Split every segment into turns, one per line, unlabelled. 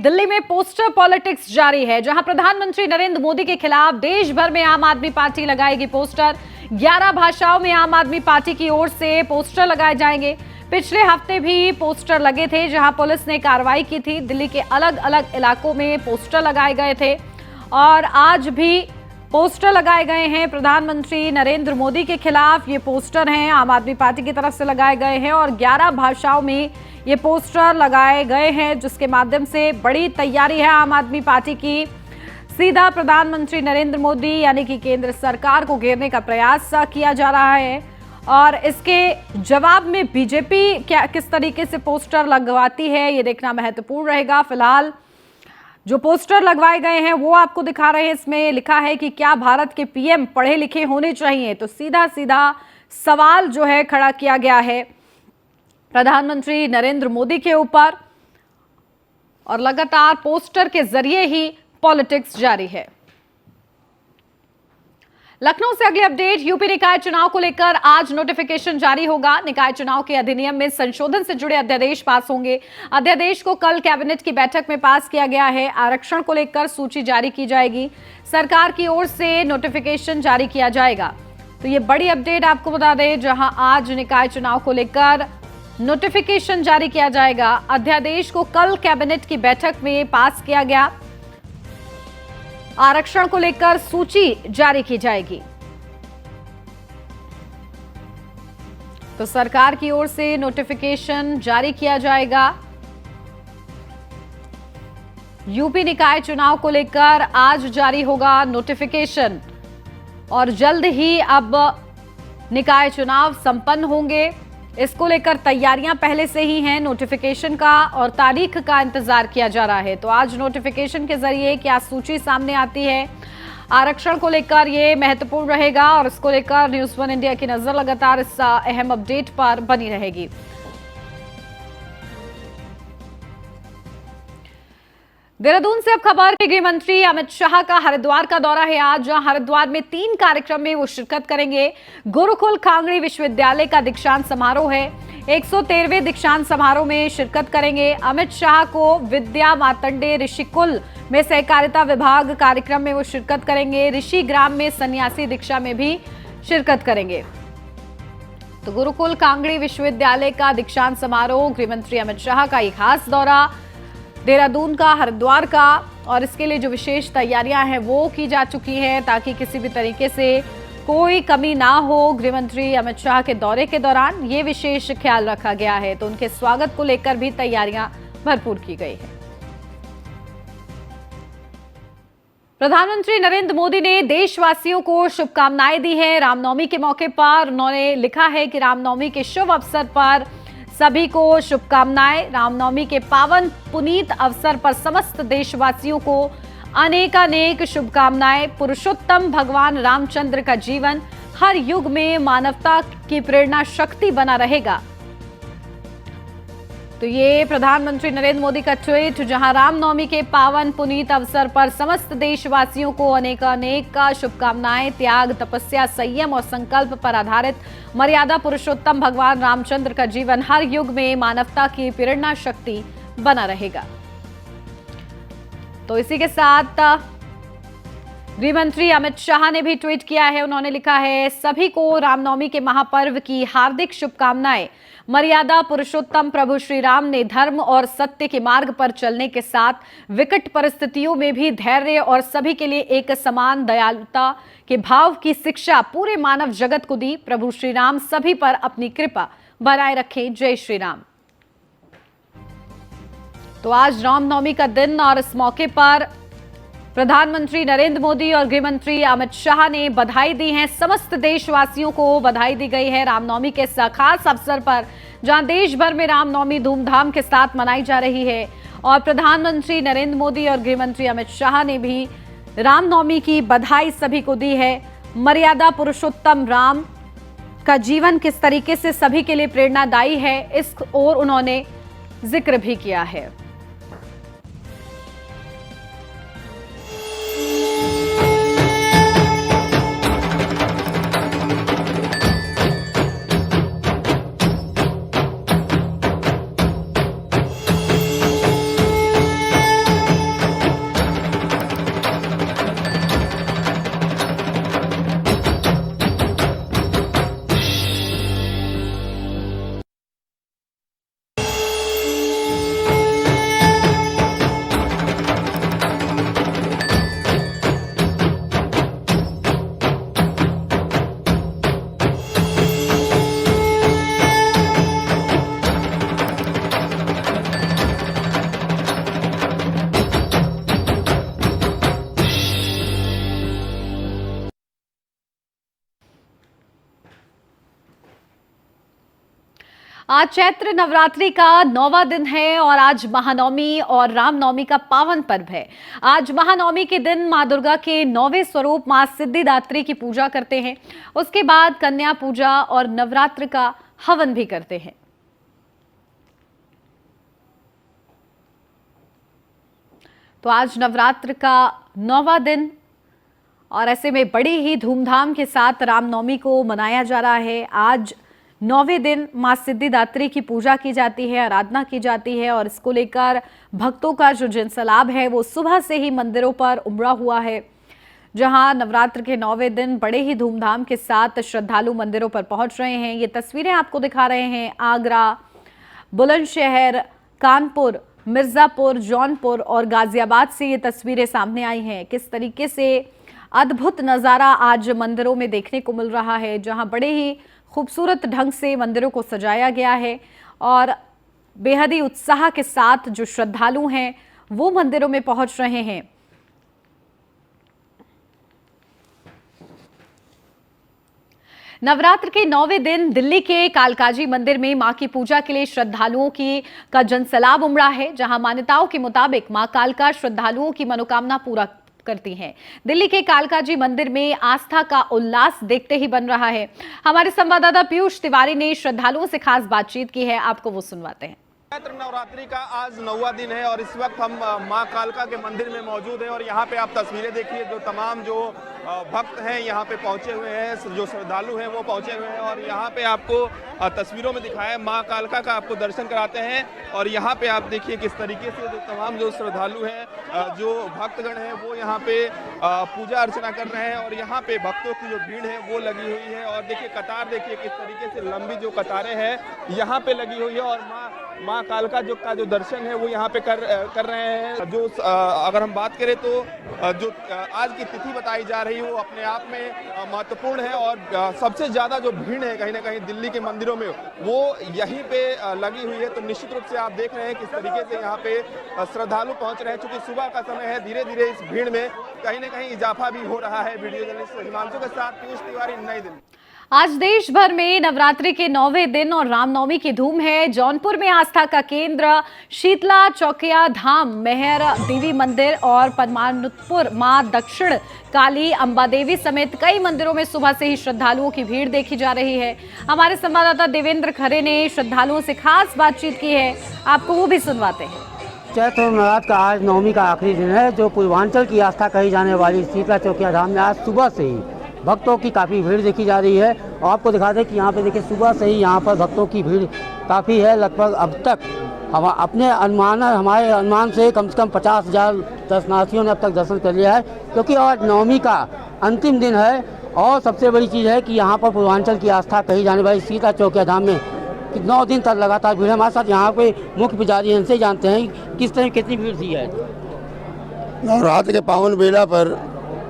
दिल्ली में poster politics जारी है, जहां प्रधानमंत्री नरेंद्र मोदी के खिलाफ देश भर में आम आदमी पार्टी लगाएगी पोस्टर। 11 भाषाओं में आम आदमी पार्टी की ओर से पोस्टर लगाए जाएंगे। पिछले हफ्ते भी पोस्टर लगे थे, जहां पुलिस ने कार्रवाई की थी। दिल्ली के अलग अलग इलाकों में पोस्टर लगाए गए थे और आज भी पोस्टर लगाए गए हैं। प्रधानमंत्री नरेंद्र मोदी के खिलाफ ये पोस्टर हैं, आम आदमी पार्टी की तरफ से लगाए गए हैं और 11 भाषाओं में ये पोस्टर लगाए गए हैं, जिसके माध्यम से बड़ी तैयारी है आम आदमी पार्टी की। सीधा प्रधानमंत्री नरेंद्र मोदी यानी कि केंद्र सरकार को घेरने का प्रयास किया जा रहा है और इसके जवाब में बीजेपी किस तरीके से पोस्टर लगवाती है, ये देखना महत्वपूर्ण रहेगा। फिलहाल जो पोस्टर लगवाए गए हैं वो आपको दिखा रहे हैं। इसमें लिखा है कि क्या भारत के पीएम पढ़े लिखे होने चाहिए। तो सीधा सीधा सवाल जो है खड़ा किया गया है प्रधानमंत्री नरेंद्र मोदी के ऊपर और लगातार पोस्टर के जरिए ही पॉलिटिक्स जारी है। लखनऊ से अगली अपडेट। यूपी निकाय चुनाव को लेकर आज नोटिफिकेशन जारी होगा। निकाय चुनाव के अधिनियम में संशोधन से जुड़े अध्यादेश पास होंगे। अध्यादेश को कल कैबिनेट की बैठक में पास किया गया है। आरक्षण को लेकर सूची जारी की जाएगी। सरकार की ओर से नोटिफिकेशन जारी किया जाएगा। तो ये बड़ी अपडेट आपको बता दें, जहां आज निकाय चुनाव को लेकर नोटिफिकेशन जारी किया जाएगा। अध्यादेश को कल कैबिनेट की बैठक में पास किया गया। आरक्षण को लेकर सूची जारी की जाएगी। तो सरकार की ओर से नोटिफिकेशन जारी किया जाएगा। यूपी निकाय चुनाव को लेकर आज जारी होगा नोटिफिकेशन और जल्द ही अब निकाय चुनाव संपन्न होंगे। इसको लेकर तैयारियां पहले से ही हैं। नोटिफिकेशन का और तारीख का इंतजार किया जा रहा है। तो आज नोटिफिकेशन के जरिए क्या सूची सामने आती है, आरक्षण को लेकर ये महत्वपूर्ण रहेगा और इसको लेकर न्यूज़ 1 इंडिया की नजर लगातार इस अहम अपडेट पर बनी रहेगी। देहरादून से अब खबर कि गृह मंत्री अमित शाह का हरिद्वार का दौरा है आज, जहां हरिद्वार में 3 कार्यक्रम में वो शिरकत करेंगे। गुरुकुल कांगड़ी विश्वविद्यालय का दीक्षांत समारोह है। 113वें दीक्षांत समारोह में शिरकत करेंगे। अमित शाह को विद्या मार्तंडे ऋषिकुल में सहकारिता विभाग कार्यक्रम में वो शिरकत करेंगे। ऋषि ग्राम में सन्यासी दीक्षा में भी शिरकत करेंगे। तो गुरुकुल कांगड़ी विश्वविद्यालय का दीक्षांत समारोह, गृह मंत्री अमित शाह का एक खास दौरा, देहरादून का, हरिद्वार का, और इसके लिए जो विशेष तैयारियां हैं वो की जा चुकी हैं ताकि किसी भी तरीके से कोई कमी ना हो। गृह मंत्री अमित शाह के दौरे के दौरान ये विशेष ख्याल रखा गया है। तो उनके स्वागत को लेकर भी तैयारियां भरपूर की गई है। प्रधानमंत्री नरेंद्र मोदी ने देशवासियों को शुभकामनाएं दी है। रामनवमी के मौके पर उन्होंने लिखा है कि रामनवमी के शुभ अवसर पर सभी को शुभकामनाएं। रामनवमी के पावन पुनीत अवसर पर समस्त देशवासियों को अनेकानेक शुभकामनाएं। पुरुषोत्तम भगवान रामचंद्र का जीवन हर युग में मानवता की प्रेरणा शक्ति बना रहेगा। तो ये प्रधानमंत्री नरेंद्र मोदी का ट्वीट, जहां रामनवमी के पावन पुनीत अवसर पर समस्त देशवासियों को अनेकानेक शुभकामनाएं। त्याग, तपस्या, संयम और संकल्प पर आधारित मर्यादा पुरुषोत्तम भगवान रामचंद्र का जीवन हर युग में मानवता की प्रेरणा शक्ति बना रहेगा। तो इसी के साथ गृह मंत्री अमित शाह ने भी ट्वीट किया है। उन्होंने लिखा है, सभी को रामनवमी के महापर्व की हार्दिक शुभकामनाएं। मर्यादा पुरुषोत्तम प्रभु श्री राम ने धर्म और सत्य के मार्ग पर चलने के साथ विकट परिस्थितियों में भी धैर्य और सभी के लिए एक समान दयालुता के भाव की शिक्षा पूरे मानव जगत को दी। प्रभु श्री राम सभी पर अपनी कृपा बनाए रखें। जय श्री राम। तो आज रामनवमी का दिन और इस मौके पर प्रधानमंत्री नरेंद्र मोदी और गृह मंत्री अमित शाह ने बधाई दी है। समस्त देशवासियों को बधाई दी गई है रामनवमी के इस खास अवसर पर, जहां देश भर में रामनवमी धूमधाम के साथ मनाई जा रही है। और प्रधानमंत्री नरेंद्र मोदी और गृह मंत्री अमित शाह ने भी रामनवमी की बधाई सभी को दी है। मर्यादा पुरुषोत्तम राम का जीवन किस तरीके से सभी के लिए प्रेरणादायी है, इस ओर उन्होंने जिक्र भी किया है। आज चैत्र नवरात्रि का 9वां दिन है और आज महानवमी और रामनवमी का पावन पर्व है। आज महानवमी के दिन मां दुर्गा के 9वें स्वरूप मां सिद्धिदात्री की पूजा करते हैं। उसके बाद कन्या पूजा और नवरात्र का हवन भी करते हैं। तो आज नवरात्र का 9वां दिन और ऐसे में बड़ी ही धूमधाम के साथ रामनवमी को मनाया जा रहा है। आज 9वें दिन मां सिद्धिदात्री की पूजा की जाती है, आराधना की जाती है और इसको लेकर भक्तों का जो जनसैलाब है वो सुबह से ही मंदिरों पर उमड़ा हुआ है। जहां नवरात्र के 9वें दिन बड़े ही धूमधाम के साथ श्रद्धालु मंदिरों पर पहुंच रहे हैं। ये तस्वीरें आपको दिखा रहे हैं आगरा, बुलंदशहर, कानपुर, मिर्जापुर, जौनपुर और गाजियाबाद से ये तस्वीरें सामने आई हैं। किस तरीके से अद्भुत नज़ारा आज मंदिरों में देखने को मिल रहा है, जहां बड़े ही खूबसूरत ढंग से मंदिरों को सजाया गया है और बेहद ही उत्साह के साथ जो श्रद्धालु हैं वो मंदिरों में पहुंच रहे हैं। नवरात्र के 9वें दिन दिल्ली के कालकाजी मंदिर में मां की पूजा के लिए श्रद्धालुओं का जनसैलाब उमड़ा है। जहां मान्यताओं के मुताबिक मां कालका श्रद्धालुओं की मनोकामना पूरा करती हैं। दिल्ली के कालकाजी मंदिर में आस्था का उल्लास देखते ही बन रहा है। हमारे संवाददाता पीयूष तिवारी ने श्रद्धालुओं से खास बातचीत की है, आपको वो सुनवाते हैं।
चैत्र नवरात्रि का आज 9वां दिन है और इस वक्त हम मां कालका के मंदिर में मौजूद हैं और यहाँ पे आप तस्वीरें देखिए, जो तमाम जो भक्त हैं यहाँ पे पहुंचे हुए हैं, जो श्रद्धालु हैं वो पहुंचे हुए हैं और यहाँ पे आपको तस्वीरों में दिखाया मां कालका का आपको दर्शन कराते हैं। और यहाँ पे आप देखिए किस तरीके से जो तमाम जो श्रद्धालु हैं, जो भक्तगण हैं वो यहाँ पे पूजा अर्चना कर रहे हैं और यहाँ पे भक्तों की जो भीड़ है वो लगी हुई है। और देखिए कतार देखिए किस तरीके से लंबी जो कतारें हैं यहाँ पे लगी हुई है और मां कालका का जो दर्शन है वो यहाँ पे कर रहे हैं। जो अगर हम बात करें तो जो आज की तिथि बताई जा रही है वो अपने आप में महत्वपूर्ण है और सबसे ज़्यादा जो भीड़ है कहीं ना कहीं दिल्ली के मंदिरों में वो यहीं पे लगी हुई है। तो निश्चित रूप से आप देख रहे हैं किस तरीके से यहाँ पे श्रद्धालु पहुँच रहे हैं। चूँकि सुबह का समय है, धीरे धीरे इस भीड़ में कहीं ना कहीं इजाफा भी हो रहा है। वीडियो जर्नलिस्ट हिमांशु के साथ पीयूष तिवारी, नई दिल्ली।
आज देश भर में नवरात्रि के 9वें दिन और रामनवमी की धूम है। जौनपुर में आस्था का केंद्र शीतला चौकिया धाम, मेहर देवी मंदिर और परमानंदपुर मां दक्षिण काली अंबा देवी समेत कई मंदिरों में सुबह से ही श्रद्धालुओं की भीड़ देखी जा रही है। हमारे संवाददाता देवेंद्र खरे ने श्रद्धालुओं से खास बातचीत की है, आपको वो भी सुनवाते हैं।
चैत्र नवरात्र का आज नवमी का आखिरी दिन है। जो पूर्वांचल की आस्था कही जाने वाली शीतला चौकिया धाम में आज सुबह से ही भक्तों की काफ़ी भीड़ देखी जा रही है। और आपको दिखा दें कि यहाँ पे देखिए सुबह से ही यहाँ पर भक्तों की भीड़ काफ़ी है। लगभग अब तक हमारे अनुमान से कम 50,000 दर्शनार्थियों ने अब तक दर्शन कर लिया है, क्योंकि आज नवमी का अंतिम दिन है। और सबसे बड़ी चीज़ है कि यहाँ पर पूर्वांचल की आस्था कही जाने वाली शीतला चौकिया धाम में 9 दिन तक लगातार भीड़। हमारे साथ यहाँ पे मुख्य पुजारी इनसे जानते हैं किस तरह कितनी भीड़ थी है।
नवरात्र के पावन बेला पर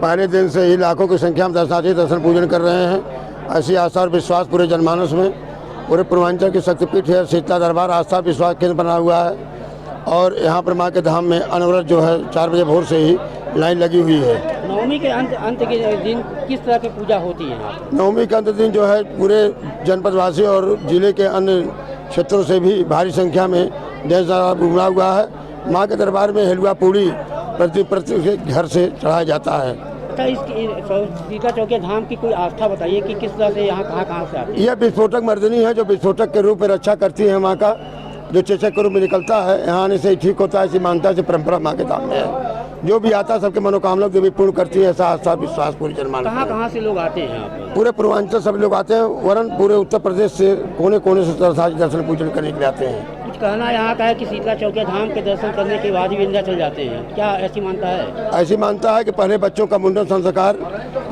पहले दिन से ही लाखों की संख्या में दर्शनार्थी दर्शन पूजन कर रहे हैं। ऐसी आस्था और विश्वास पूरे जनमानस में, पूरे पूर्वांचल की शक्तिपीठ है शीतला दरबार आस्था विश्वास केंद्र बना हुआ है। और यहाँ पर माँ के धाम में अनवरत जो है 4 बजे भोर से ही लाइन लगी हुई है।
नवमी के अंत के दिन किस तरह की पूजा होती है?
नवमी के अंत दिन जो है पूरे जनपदवासी और जिले के अन्य क्षेत्रों से भी भारी संख्या में देश उमड़ा हुआ है। माँ के दरबार में हलवा पूड़ी प्रति घर से चढ़ाया जाता है।
अच्छा, इस शीतला चौकिया धाम की कोई आस्था बताइए कि किस तरह से यहाँ कहाँ से आती है?
यह विस्फोटक मर्दिनी है जो विस्फोटक के रूप में रक्षा करती है माँ का, जो चेचक के रूप में निकलता है। यहाँ आने से ठीक होता है, ऐसी मान्यता से परंपरा माँ के धाम में है। जो भी आता है सबके मनोकामना देवी पूर्ण करती है, ऐसा आस्था विश्वास पूरी जनमानस।
कहाँ से लोग आते हैं यहाँ पर?
पूरे पूर्वांचल सब लोग आते हैं, वरन पूरे उत्तर प्रदेश से कोने कोने से दर्शन पूजन करने के लिए आते हैं।
कुछ कहना यहाँ का है कि शीतला चौकिया धाम के दर्शन करने के बाद ही विंध्याचल जाते हैं, क्या ऐसी मानता है?
ऐसी मानता है कि पहले बच्चों का मुंडन संस्कार,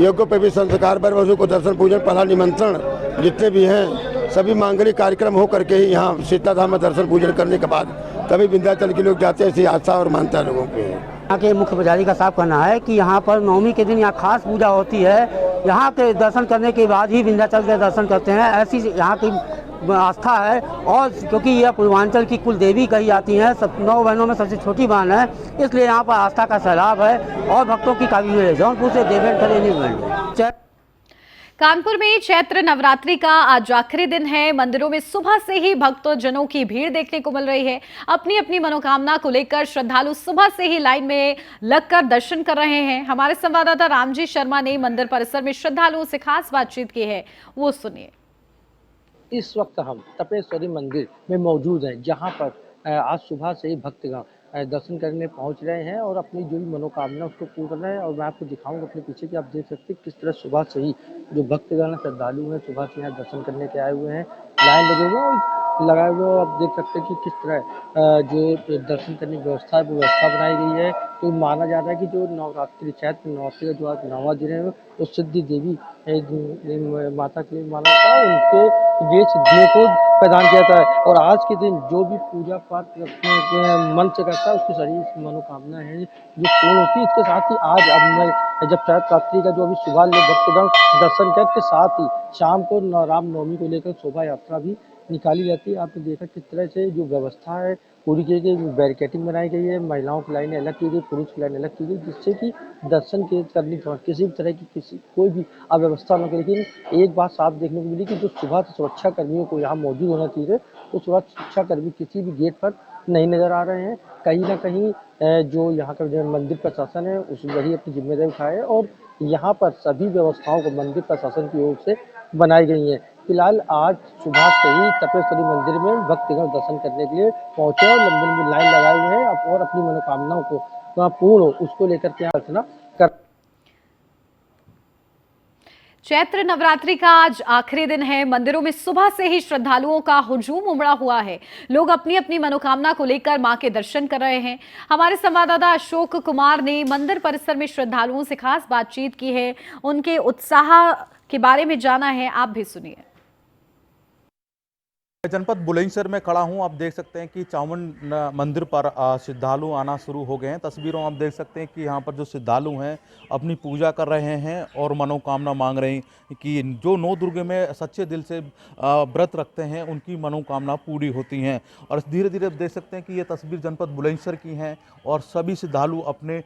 यज्ञों पे भी संस्कार, बर वधू को दर्शन पूजन, पहला निमंत्रण जितने भी हैं सभी मांगलिक कार्यक्रम हो करके ही यहाँ शीतला धाम में दर्शन पूजन करने के बाद तभी विंध्याचल के लोग जाते हैं। ऐसी आस्था और मानता लोगों की है।
यहाँ के मुख्य पुजारी का साफ कहना है कि यहाँ पर नवमी के दिन यहाँ खास पूजा होती है। यहाँ के दर्शन करने के बाद ही विंध्याचल के दर्शन करते हैं, ऐसी यहाँ की आस्था है। और क्योंकि यह पूर्वांचल की कुल देवी कही जाती हैं, 9 बहनों में सबसे छोटी बहन है, इसलिए यहाँ पर आस्था का सैलाब है और भक्तों की काफ़ी भीड़ है। जौनपुर से देवेंद्र खरे।
कानपुर में चैत्र नवरात्रि का आज आखिरी दिन है। मंदिरों में सुबह से ही भक्तजनों की भीड़ देखने को मिल रही है। अपनी अपनी मनोकामना को लेकर श्रद्धालु सुबह से ही लाइन में लगकर दर्शन कर रहे हैं। हमारे संवाददाता रामजी शर्मा ने मंदिर परिसर में श्रद्धालुओं से खास बातचीत की है, वो सुनिए।
इस वक्त हम तपेश्वरी मंदिर में मौजूद हैं, जहां पर आज सुबह से ही भक्तगण दर्शन करने पहुंच रहे हैं और अपनी जो भी मनोकामना उसको पूर्ण कर रहे हैं। और मैं आपको दिखाऊंगा अपने पीछे कि आप देख सकते हैं किस तरह सुबह से ही जो भक्तगण श्रद्धालु हैं सुबह से यहाँ दर्शन करने के आए हुए हैं, लाइन लगे हुए हैं और लगाए हुए हैं। आप देख सकते हैं कि किस तरह जो दर्शन करने की व्यवस्था है वो व्यवस्था बनाई गई है। तो माना जा रहा है कि जो नवरात्रि चैत्र नवरात्रि का जो आज 9वां दिन है वो सिद्धि देवी माता के लिए माना जाता है, उनके ये सिद्धियों को प्रदान किया जाता है। और आज के दिन जो भी पूजा पाठ अपने मन से करता है उसकी सारी मनोकामना है जो पूर्ण होती है। इसके साथ ही आज अब जब चैत्र का जो अभी सुबह लोग भक्तगण दर्शन करके साथ ही शाम को रामनवमी को लेकर शोभा यात्रा भी निकाली जाती है। आपने देखा किस तरह से जो व्यवस्था है पूरी की गई, बैरिकेटिंग बनाई गई है, महिलाओं की लाइनें अलग की गई, पुरुष की लाइन अलग की गई, जिससे कि दर्शन के करने के बाद किसी भी तरह की कोई भी अव्यवस्था न हो। लेकिन एक बात साफ देखने को मिली कि जो सुबह से सुरक्षा कर्मियों को यहाँ मौजूद होना चाहिए तो सुरक्षा कर्मी किसी भी गेट पर नहीं नजर आ रहे हैं। कहीं ना कहीं जो यहाँ का जो मंदिर प्रशासन है उस वही अपनी जिम्मेदारी उठाए और यहाँ पर सभी व्यवस्थाओं को मंदिर प्रशासन की ओर से बनाई गई हैं। फिलहाल आज सुबह से ही तपेश्वरी मंदिर में भक्तगण दर्शन करने के लिए पहुंचे और लंबी लंबी लाइन लगाए हुए हैं और अपनी मनोकामनाओं को पूर्ण हो उसको लेकर के यहाँ अर्चना कर।
चैत्र नवरात्रि का आज आखिरी दिन है। मंदिरों में सुबह से ही श्रद्धालुओं का हुजूम उमड़ा हुआ है। लोग अपनी अपनी मनोकामना को लेकर मां के दर्शन कर रहे हैं। हमारे संवाददाता अशोक कुमार ने मंदिर परिसर में श्रद्धालुओं से खास बातचीत की है, उनके उत्साह के बारे में जाना है, आप भी सुनिए।
जनपद बुलंदशहर में खड़ा हूं। आप देख सकते हैं कि चामुंड मंदिर पर श्रद्धालु आना शुरू हो गए हैं। तस्वीरों आप देख सकते हैं कि यहां पर जो श्रद्धालु हैं अपनी पूजा कर रहे हैं और मनोकामना मांग रहे हैं कि जो 9 दुर्गे में सच्चे दिल से व्रत रखते हैं उनकी मनोकामना पूरी होती हैं। और धीरे धीरे आप देख सकते हैं कि ये तस्वीर जनपद बुलंदशहर की हैं और सभी श्रद्धालु अपने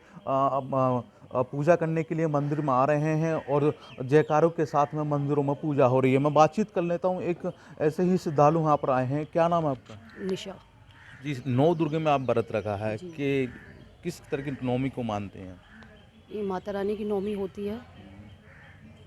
पूजा करने के लिए मंदिर में आ रहे हैं और जयकारों के साथ में मंदिरों में पूजा हो रही है। मैं बातचीत कर लेता हूं, एक ऐसे ही श्रद्धालु यहाँ पर आए हैं। क्या नाम है आपका?
निशा
जी, 9 दुर्गे में आप व्रत रखा है कि किस तरह की नवमी को मानते हैं?
ये माता रानी की नवमी होती है।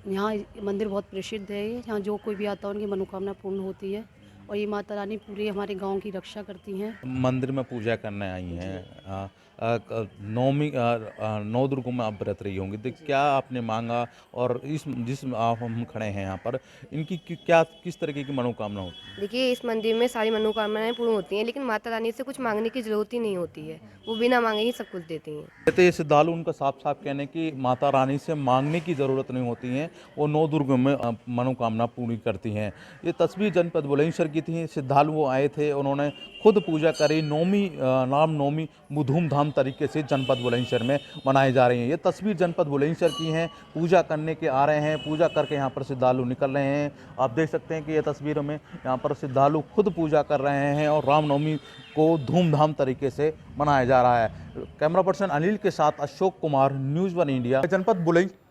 यहाँ मंदिर बहुत प्रसिद्ध है। यहाँ जो कोई भी आता है उनकी मनोकामना पूर्ण होती है और ये माता रानी पूरे हमारे गांव की रक्षा करती हैं।
मंदिर में पूजा करने आई हैं। नवमी 9 दुर्गों में आप व्रत रही होंगी, तो क्या आपने मांगा और जिस आप हम खड़े हैं यहाँ पर इनकी क्या किस तरीके की मनोकामना होती है?
देखिए, इस मंदिर में सारी मनोकामनाएं पूर्ण होती हैं, लेकिन माता रानी से कुछ मांगने की जरूरत ही नहीं होती है। वो बिना मांगे ही सब कुछ देती हैं।
कहते ये श्रद्धालु उनका साफ साफ कहने की माता रानी से मांगने की ज़रूरत नहीं होती है, वो 9 दुर्गों में मनोकामना पूरी करती हैं। ये तस्वीर जनपद बुलंदशहर की थी। श्रद्धालु वो आए थे, उन्होंने खुद पूजा करी। रामनवमी धूमधाम तरीके से जनपद बुलंदशहर में मनाई जा रही है। ये तस्वीर जनपद बुलंदशहर की हैं। पूजा करने के आ रहे हैं, पूजा करके यहाँ पर श्रद्धालु निकल रहे हैं। आप देख सकते हैं कि ये तस्वीरों में यहाँ पर श्रद्धालु खुद पूजा कर रहे हैं और रामनवमी को धूमधाम तरीके से मनाया जा रहा है। कैमरा पर्सन अनिल के साथ अशोक कुमार, न्यूज़ 1 इंडिया, जनपद बुलंदशहर।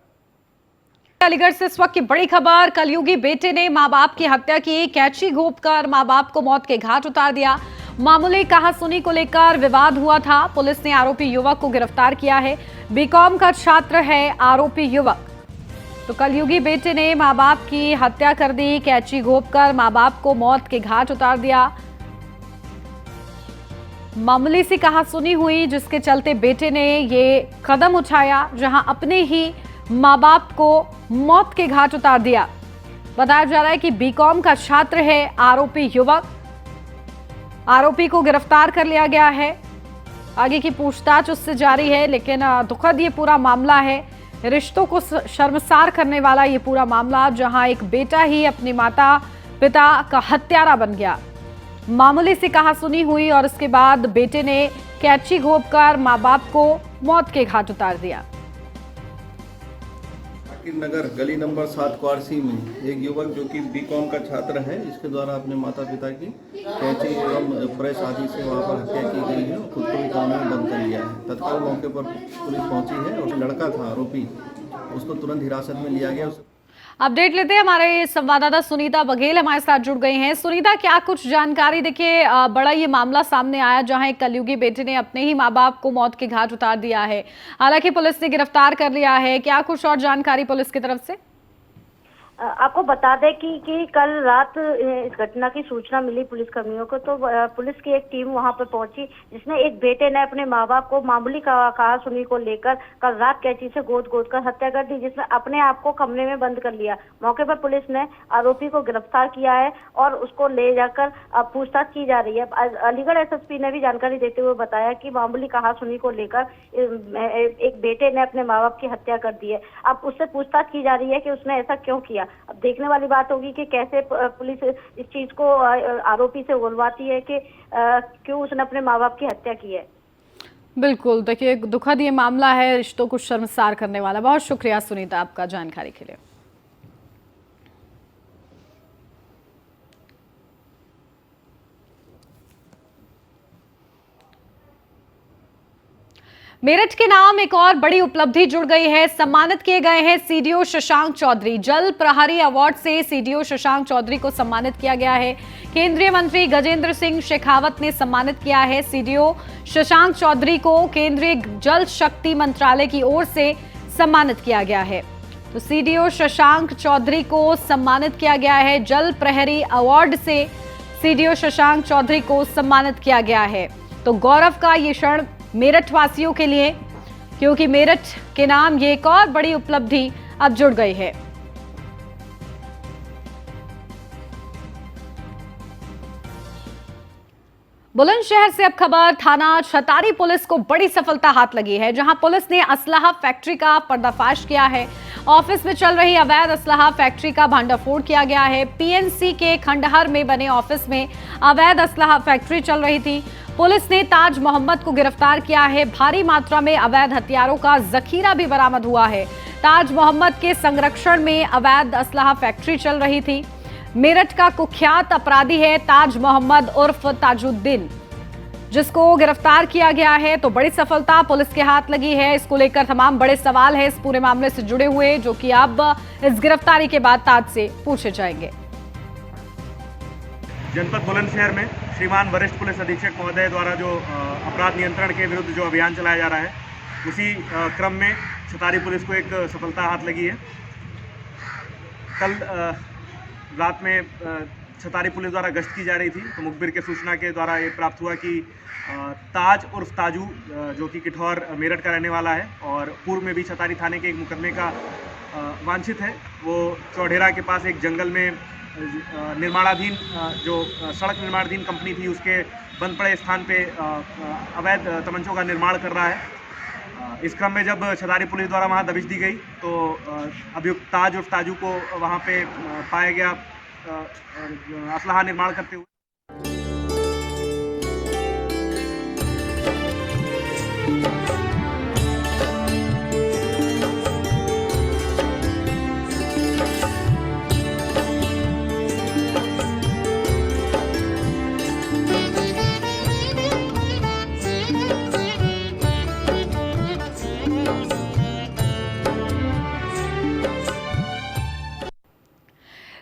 अलीगढ़ से इस वक्त की बड़ी खबर, कलयुगी बेटे ने मां बाप की हत्या की। कैंची घोंपकर मां बाप को मौत के घाट उतार दिया। मामूली कहासुनी को लेकर विवाद हुआ था। पुलिस ने आरोपी युवक को गिरफ्तार किया है। बीकॉम का छात्र है आरोपी युवक। तो कलयुगी बेटे ने मां बाप की हत्या कर दी। कैंची घोंपकर मां बाप को मौत के घाट उतार दिया। मामूली सी कहासुनी हुई जिसके चलते बेटे ने ये कदम उठाया, जहां अपने ही मां बाप को मौत के घाट उतार दिया। बताया जा रहा है कि बीकॉम का छात्र है आरोपी युवक। आरोपी को गिरफ्तार कर लिया गया है। आगे की पूछताछ उससे जारी है, लेकिन दुखद ये पूरा मामला है। रिश्तों को शर्मसार करने वाला ये पूरा मामला, जहां एक बेटा ही अपने माता पिता का हत्यारा बन गया। मामूली सी कहासुनी हुई और उसके बाद बेटे ने कैंची घोंपकर मां बाप को मौत के घाट उतार दिया।
नगर गली नंबर 7 क्वारसी में एक युवक जो कि बीकॉम का छात्र है, इसके द्वारा अपने माता पिता की कैंची एवं प्रेस आदि से वहाँ पर हत्या की गई है और खुद को भी काम में बंद कर लिया है। तत्काल मौके पर पुलिस पहुंची है और लड़का था आरोपी, उसको तुरंत हिरासत में लिया गया।
अपडेट लेते हैं, हमारे संवाददाता सुनीता बघेल हमारे साथ जुड़ गई हैं। सुनीता, क्या कुछ जानकारी? देखिए, बड़ा ये मामला सामने आया जहां एक कलयुगी बेटे ने अपने ही मां बाप को मौत के घाट उतार दिया है। हालांकि पुलिस ने गिरफ्तार कर लिया है। क्या कुछ और जानकारी पुलिस की तरफ से?
आपको बता दें कि कल रात इस घटना की सूचना मिली पुलिस कर्मियों को, तो पुलिस की एक टीम वहां पर पहुंची, जिसमें एक बेटे ने अपने माँ बाप को मामूली कहा सुनी को लेकर कल रात कैंची से गोद कर हत्या कर दी, जिसमें अपने आप को कमरे में बंद कर लिया। मौके पर पुलिस ने आरोपी को गिरफ्तार किया है और उसको ले जाकर पूछताछ की जा रही है। अलीगढ़ एसएसपी ने भी जानकारी देते हुए बताया कि मामूली कहा सुनी को लेकर एक बेटे ने अपने माँ बाप की हत्या कर दी है। अब उससे पूछताछ की जा रही है कि उसने ऐसा क्यों किया। अब देखने वाली बात होगी कि कैसे पुलिस इस चीज को आरोपी से उगलवाती है कि क्यों उसने अपने माँ बाप की हत्या की है।
बिल्कुल, देखिए दुखद ये मामला है, रिश्तों को शर्मसार करने वाला। बहुत शुक्रिया सुनीता आपका जानकारी के लिए। मेरठ के नाम एक और बड़ी उपलब्धि जुड़ गई है। सम्मानित किए गए हैं सीडीओ शशांक चौधरी। जल प्रहरी अवार्ड से सीडीओ शशांक चौधरी को सम्मानित किया गया है। केंद्रीय मंत्री गजेंद्र सिंह शेखावत ने सम्मानित किया है सीडीओ शशांक चौधरी को। केंद्रीय जल शक्ति मंत्रालय की ओर से सम्मानित किया गया है। तो सीडीओ शशांक चौधरी को सम्मानित किया गया है। जल प्रहरी अवार्ड से सीडीओ शशांक चौधरी को सम्मानित किया गया है। तो गौरव का ये क्षण मेरठ वासियों के लिए, क्योंकि मेरठ के नाम ये एक और बड़ी उपलब्धि अब जुड़ गई है। बुलंदशहर से अब खबर, थाना छतारी पुलिस को बड़ी सफलता हाथ लगी है, जहां पुलिस ने असलाहा फैक्ट्री का पर्दाफाश किया है। ऑफिस में चल रही अवैध असलाहा फैक्ट्री का भांडाफोड़ किया गया है। पीएनसी के खंडहर में बने ऑफिस में अवैध असलाहा फैक्ट्री चल रही थी। पुलिस ने ताज मोहम्मद को गिरफ्तार किया है। भारी मात्रा में अवैध हथियारों का जखीरा भी बरामद हुआ है। ताज मोहम्मद के संरक्षण में अवैध असलाहा फैक्ट्री चल रही थी। मेरठ का कुख्यात अपराधी है ताज मोहम्मद उर्फ ताजुद्दीन, जिसको गिरफ्तार किया गया है। तो बड़ी सफलता पुलिस के हाथ लगी है। इसको लेकर तमाम बड़े सवाल हैं इस पूरे मामले से जुड़े हुए, जो कि अब इस गिरफ्तारी के बाद ताज से पूछे जाएंगे।
जनपद बुलंदशहर में श्रीमान वरिष्ठ पुलिस अधीक्षक महोदय द्वारा जो अपराध नियंत्रण के विरुद्ध जो अभियान चलाया जा रहा है, उसी क्रम में छतारी पुलिस को एक सफलता हाथ लगी है। कल रात में छतारी पुलिस द्वारा गश्त की जा रही थी, तो मुखबिर के सूचना के द्वारा ये प्राप्त हुआ कि ताज उर्फ ताजू, जो कि किठौर मेरठ का रहने वाला है और पूर्व में भी छतारी थाने के एक मुकदमे का वांछित है, वो चौढेरा के पास एक जंगल में निर्माणाधीन जो सड़क निर्माणाधीन कंपनी थी, उसके बंद पड़े स्थान पे अवैध तमंचों का निर्माण कर रहा है। इस क्रम में जब छतारी पुलिस द्वारा वहां दबिश दी गई, तो अभियुक्त ताज उर्फ ताजू को वहां पे पाया गया असलाहा निर्माण करते हुए।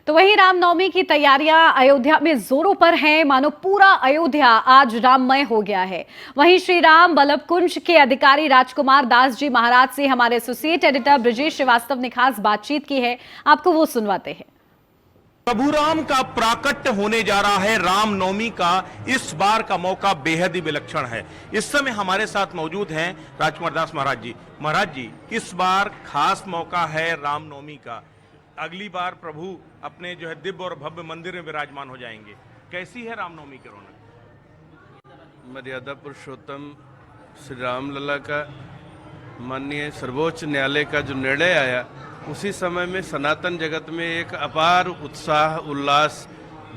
तो वहीं रामनवमी की तैयारियां अयोध्या में जोरों पर हैं। मानो पूरा अयोध्या आज राममय हो गया है। वहीं श्री राम बल्लभ कुंज के अधिकारी राजकुमार दास जी महाराज से हमारे एसोसिएट एडिटर ब्रजेश श्रीवास्तव ने खास बातचीत की है, आपको वो सुनवाते हैं।
प्रभु राम का प्राकट्य होने जा रहा है। रामनवमी का इस बार का मौका बेहद ही विलक्षण है। इस समय हमारे साथ मौजूद हैं राजकुमार दास महाराज जी। महाराज जी, इस बार खास मौका है रामनवमी का। अगली बार प्रभु अपने जो है दिव्य और भव्य मंदिर में विराजमान हो जाएंगे। कैसी है रामनवमी की रौनक?
मर्यादा पुरुषोत्तम श्री रामलला का माननीय सर्वोच्च न्यायालय का जो निर्णय आया, उसी समय में सनातन जगत में एक अपार उत्साह उल्लास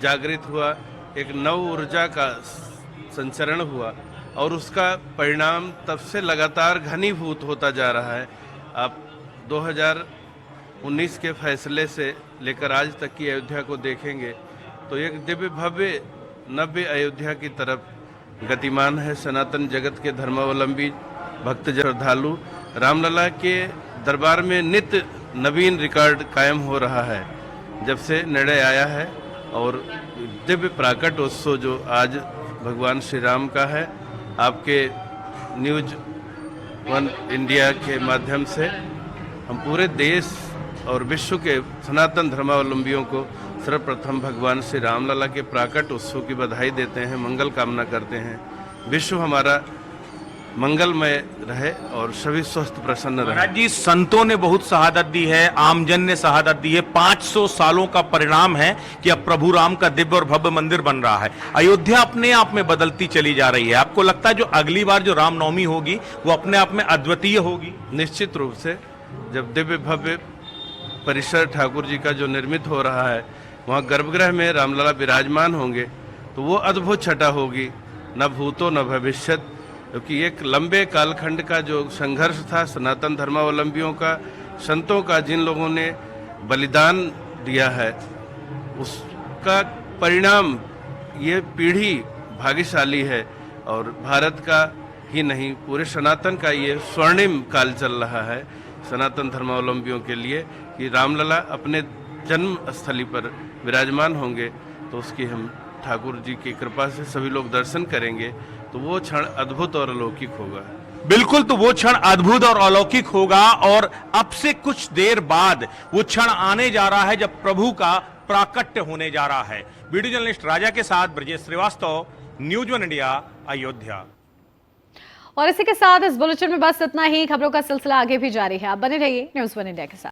जागृत हुआ, एक नव ऊर्जा का संचरण हुआ और उसका परिणाम तब से लगातार घनीभूत होता जा रहा है। आप 2019 के फैसले से लेकर आज तक की अयोध्या को देखेंगे तो एक दिव्य भव्य नव्य अयोध्या की तरफ गतिमान है। सनातन जगत के धर्मावलंबी भक्त श्रद्धालु रामलला के दरबार में नित्य नवीन रिकॉर्ड कायम हो रहा है जब से निर्णय आया है। और दिव्य प्राकट उत्सव जो आज भगवान श्री राम का है, आपके न्यूज वन इंडिया के माध्यम से हम पूरे देश और विश्व के सनातन धर्मावलंबियों को सर्वप्रथम भगवान श्री रामलला के प्राकट उत्सव की बधाई देते हैं, मंगल कामना करते हैं। विश्व हमारा मंगलमय रहे और सभी स्वस्थ प्रसन्न रहे।
महाराज जी, संतों ने बहुत शहादत दी है, आमजन ने शहादत दी है। 500 सालों का परिणाम है कि अब प्रभु राम का दिव्य और भव्य मंदिर बन रहा है। अयोध्या अपने आप में बदलती चली जा रही है। आपको लगता है जो अगली बार जो रामनवमी होगी वो अपने आप में अद्वितीय होगी?
निश्चित रूप से जब दिव्य भव्य परिसर ठाकुर जी का जो निर्मित हो रहा है, वहाँ गर्भगृह में रामलला विराजमान होंगे तो वो अद्भुत छटा होगी, न भूतो न भविष्यत। क्योंकि एक लंबे कालखंड का जो संघर्ष था सनातन धर्मावलंबियों का, संतों का, जिन लोगों ने बलिदान दिया है, उसका परिणाम ये पीढ़ी भाग्यशाली है। और भारत का ही नहीं, पूरे सनातन का ये स्वर्णिम काल चल रहा है सनातन धर्मावलंबियों के लिए कि रामलला अपने जन्म स्थली पर विराजमान होंगे तो उसकी हम ठाकुर जी की कृपा से सभी लोग दर्शन करेंगे तो वो क्षण अद्भुत और अलौकिक होगा।
बिल्कुल, तो वो क्षण अद्भुत और अलौकिक होगा और अब से कुछ देर बाद वो क्षण आने जा रहा है जब प्रभु का प्राकट्य होने जा रहा है। वीडियो जर्नलिस्ट राजा के साथ Brajesh Srivastava, news one India, Ayodhya.
और इसी के साथ इस बुलेटिन में बस इतना ही। खबरों का सिलसिला आगे भी जारी है, आप बने रहिए न्यूज वन इंडिया के साथ।